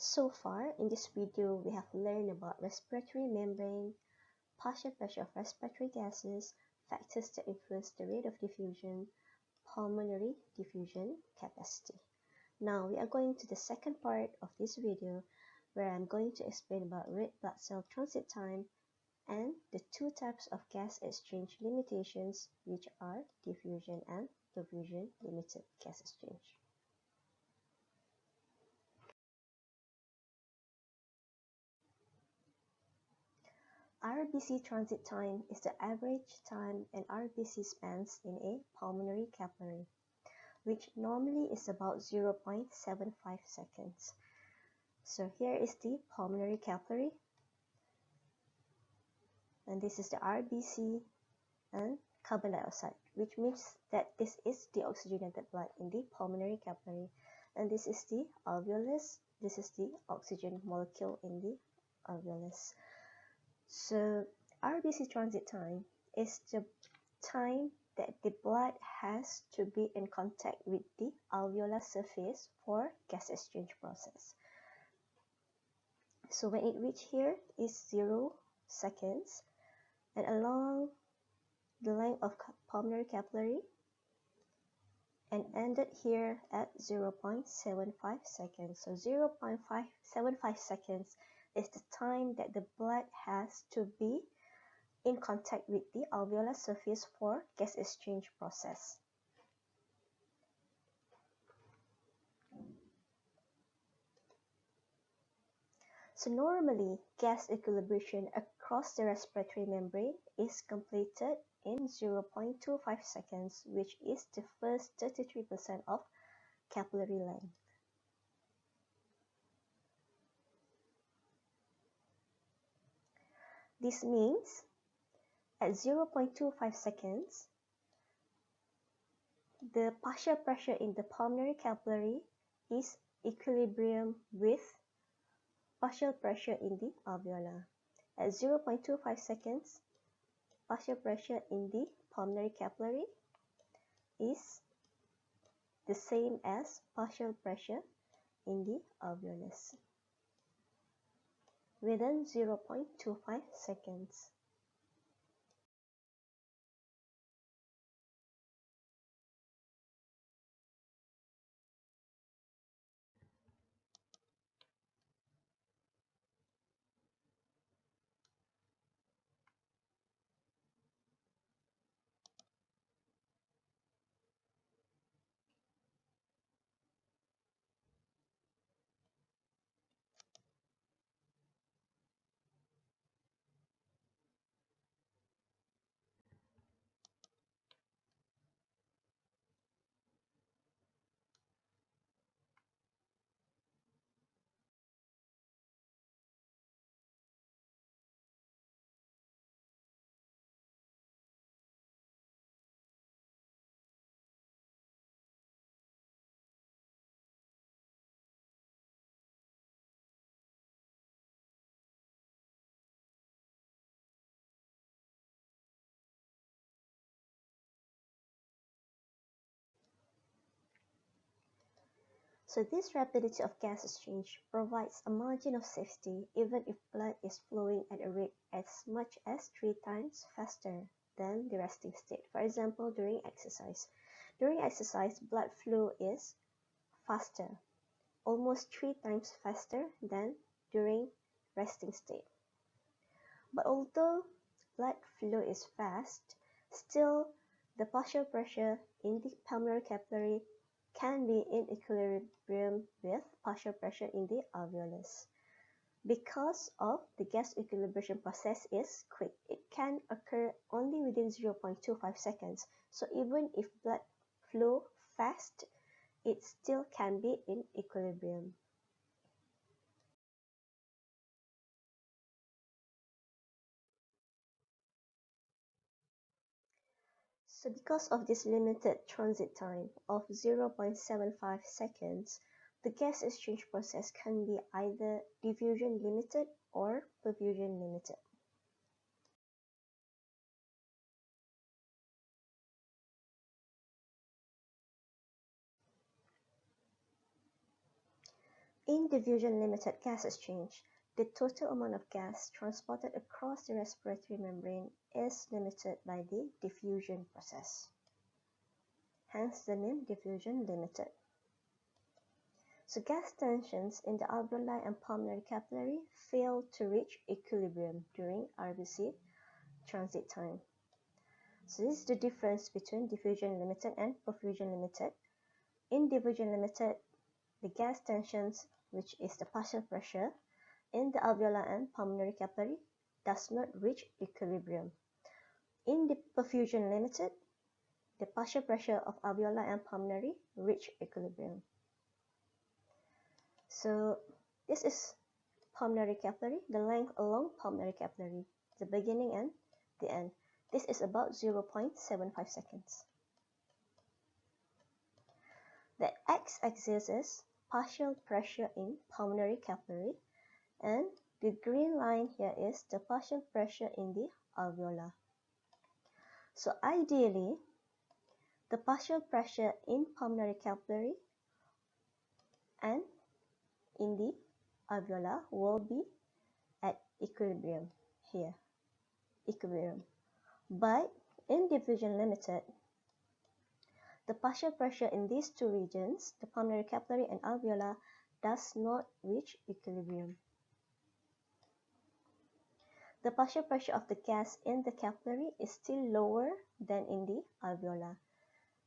So far, in this video, we have learned about respiratory membrane, partial pressure of respiratory gases, factors that influence the rate of diffusion, pulmonary diffusion capacity. Now, we are going to the second part of this video, where I'm going to explain about red blood cell transit time and the two types of gas exchange limitations, which are diffusion and perfusion limited gas exchange. RBC transit time is the average time an RBC spends in a pulmonary capillary, which normally is about 0.75 seconds. So here is the pulmonary capillary, and this is the RBC and carbon dioxide, which means that this is the oxygenated blood in the pulmonary capillary, and this is the alveolus. This is the oxygen molecule in the alveolus. So RBC transit time is the time that the blood has to be in contact with the alveolar surface for gas exchange process. So when it reaches here is 0 seconds, and along the length of pulmonary capillary and ended here at 0.75 seconds. So 0.75 seconds is the time that the blood has to be in contact with the alveolar surface for gas exchange process. So normally, gas equilibration across the respiratory membrane is completed in 0.25 seconds, which is the first 33% of capillary length. This means at 0.25 seconds, the partial pressure in the pulmonary capillary is equilibrium with partial pressure in the alveolar. At 0.25 seconds, partial pressure in the pulmonary capillary is the same as partial pressure in the alveolus within 0.25 seconds. So this rapidity of gas exchange provides a margin of safety even if blood is flowing at a rate as much as 3 times faster than the resting state. For example, during exercise. During exercise, blood flow is faster, almost 3 times faster than during resting state. But although blood flow is fast, still the partial pressure in the pulmonary capillary can be in equilibrium with partial pressure in the alveolus. Because of the gas equilibration process is quick, it can occur only within 0.25 seconds. So even if blood flow fast, it still can be in equilibrium. So because of this limited transit time of 0.75 seconds, the gas exchange process can be either diffusion limited or perfusion limited. In diffusion-limited gas exchange, the total amount of gas transported across the respiratory membrane is limited by the diffusion process. Hence the name diffusion limited. So gas tensions in the alveoli and pulmonary capillary fail to reach equilibrium during RBC transit time. So this is the difference between diffusion limited and perfusion limited. In diffusion limited, the gas tensions, which is the partial pressure in the alveolar and pulmonary capillary, does not reach equilibrium. In the perfusion limited, the partial pressure of alveolar and pulmonary reach equilibrium. So this is pulmonary capillary, the length along pulmonary capillary, the beginning and the end. This is about 0.75 seconds. The x-axis is partial pressure in pulmonary capillary, and the green line here is the partial pressure in the alveolar. So ideally, the partial pressure in pulmonary capillary and in the alveolar will be at equilibrium here, equilibrium. But in diffusion limited, the partial pressure in these two regions, the pulmonary capillary and alveolar, does not reach equilibrium. The partial pressure of the gas in the capillary is still lower than in the alveolar.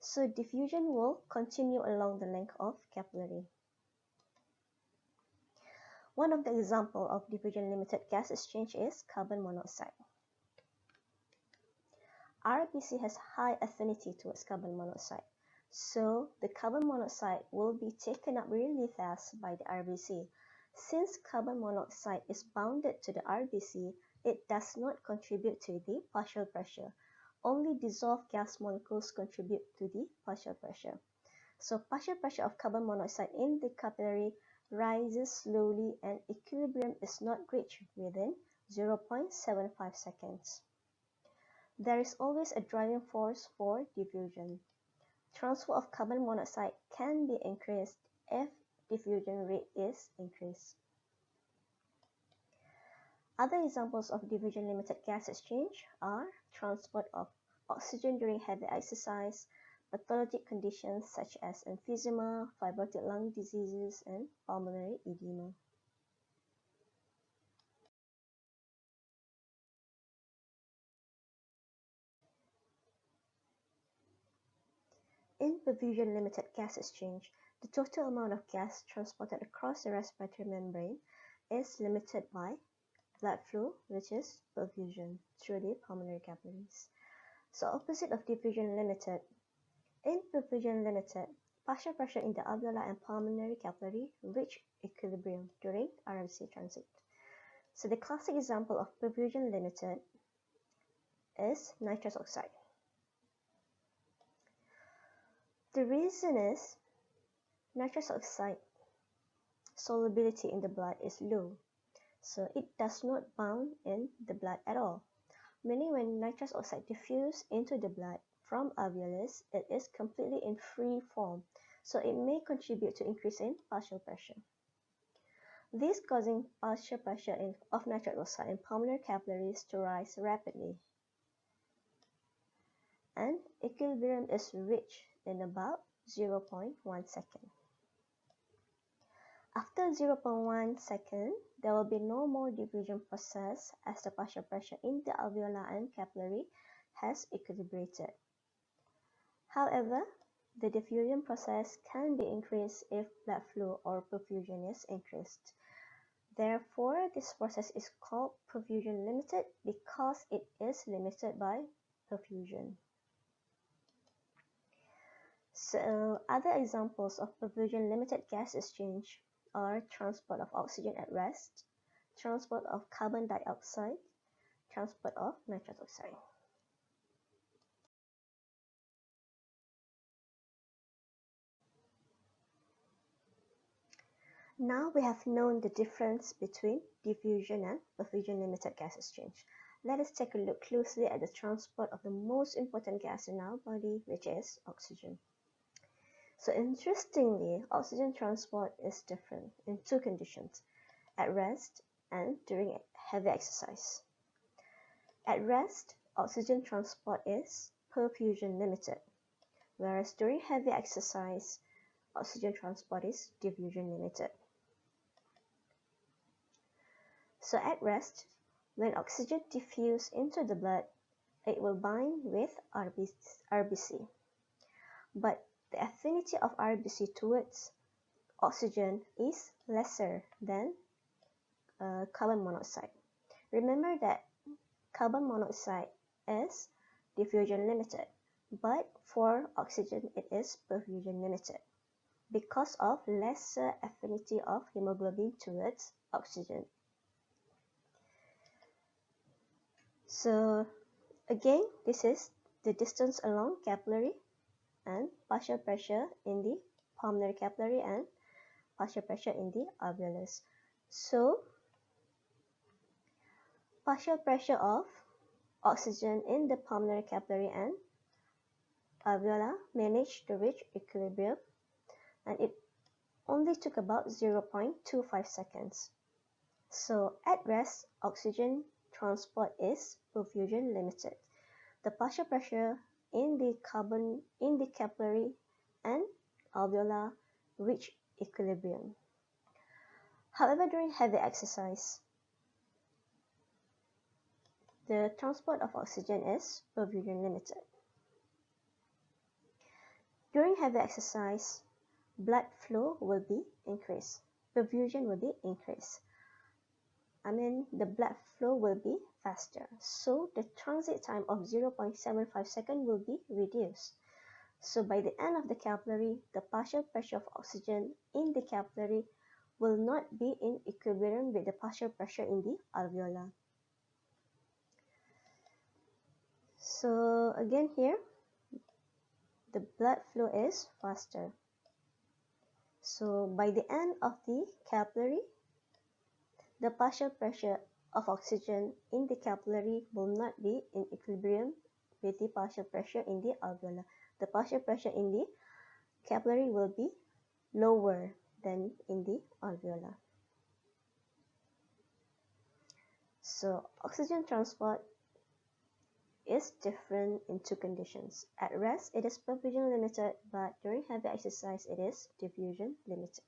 So diffusion will continue along the length of capillary. One of the examples of diffusion-limited gas exchange is carbon monoxide. RBC has high affinity towards carbon monoxide, so the carbon monoxide will be taken up really fast by the RBC. Since carbon monoxide is bounded to the RBC, it does not contribute to the partial pressure. Only dissolved gas molecules contribute to the partial pressure. So partial pressure of carbon monoxide in the capillary rises slowly and equilibrium is not reached within 0.75 seconds. There is always a driving force for diffusion. Transfer of carbon monoxide can be increased if diffusion rate is increased. Other examples of diffusion-limited gas exchange are transport of oxygen during heavy exercise, pathologic conditions such as emphysema, fibrotic lung diseases, and pulmonary edema. In perfusion-limited gas exchange, the total amount of gas transported across the respiratory membrane is limited by blood flow, which is perfusion, through the pulmonary capillaries. So opposite of diffusion limited, in perfusion limited, partial pressure in the alveolar and pulmonary capillary reach equilibrium during RBC transit. So the classic example of perfusion limited is nitrous oxide. The reason is nitrous oxide solubility in the blood is low, so it does not bound in the blood at all. Meaning when nitrous oxide diffuses into the blood from alveolus, it is completely in free form, so it may contribute to increase in partial pressure. This causing partial pressure of nitrous oxide in pulmonary capillaries to rise rapidly. And equilibrium is reached in about 0.1 second. After 0.1 second, there will be no more diffusion process as the partial pressure in the alveolar and capillary has equilibrated. However, the diffusion process can be increased if blood flow or perfusion is increased. Therefore, this process is called perfusion limited because it is limited by perfusion. So, other examples of perfusion limited gas exchange are transport of oxygen at rest, transport of carbon dioxide, transport of nitrous oxide. Now we have known the difference between diffusion and perfusion limited gas exchange. Let us take a look closely at the transport of the most important gas in our body, which is oxygen. So So interestingly, oxygen transport is different in two conditions, at rest and during heavy exercise. At rest, oxygen transport is perfusion limited, whereas during heavy exercise, oxygen transport is diffusion limited. So at rest, when oxygen diffuses into the blood, it will bind with RBC. But the affinity of RBC towards oxygen is lesser than carbon monoxide. Remember that carbon monoxide is diffusion limited, but for oxygen it is perfusion limited because of lesser affinity of hemoglobin towards oxygen. So again, this is the distance along capillary and partial pressure in the pulmonary capillary and partial pressure in the alveolus. So partial pressure of oxygen in the pulmonary capillary and alveolar managed to reach equilibrium, and it only took about 0.25 seconds. So at rest, oxygen transport is perfusion limited. The partial pressure in the capillary and alveolar reach equilibrium. However, during heavy exercise, the transport of oxygen is perfusion limited. During heavy exercise, blood flow will be increased. Perfusion will be increased. The blood flow will be faster. So the transit time of 0.75 seconds will be reduced. So by the end of the capillary, the partial pressure of oxygen in the capillary will not be in equilibrium with the partial pressure in the alveolar. So again here, the blood flow is faster. So by the end of the capillary, the partial pressure of oxygen in the capillary will not be in equilibrium with the partial pressure in the alveolar. The partial pressure in the capillary will be lower than in the alveolar. So oxygen transport is different in two conditions. At rest, it is perfusion limited, but during heavy exercise, it is diffusion limited.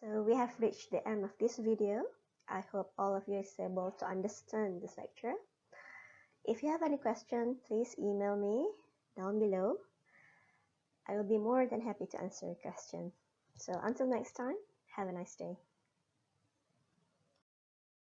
So we have reached the end of this video. I hope all of you is able to understand this lecture. If you have any question, please email me down below. I will be more than happy to answer your question. So until next time, have a nice day.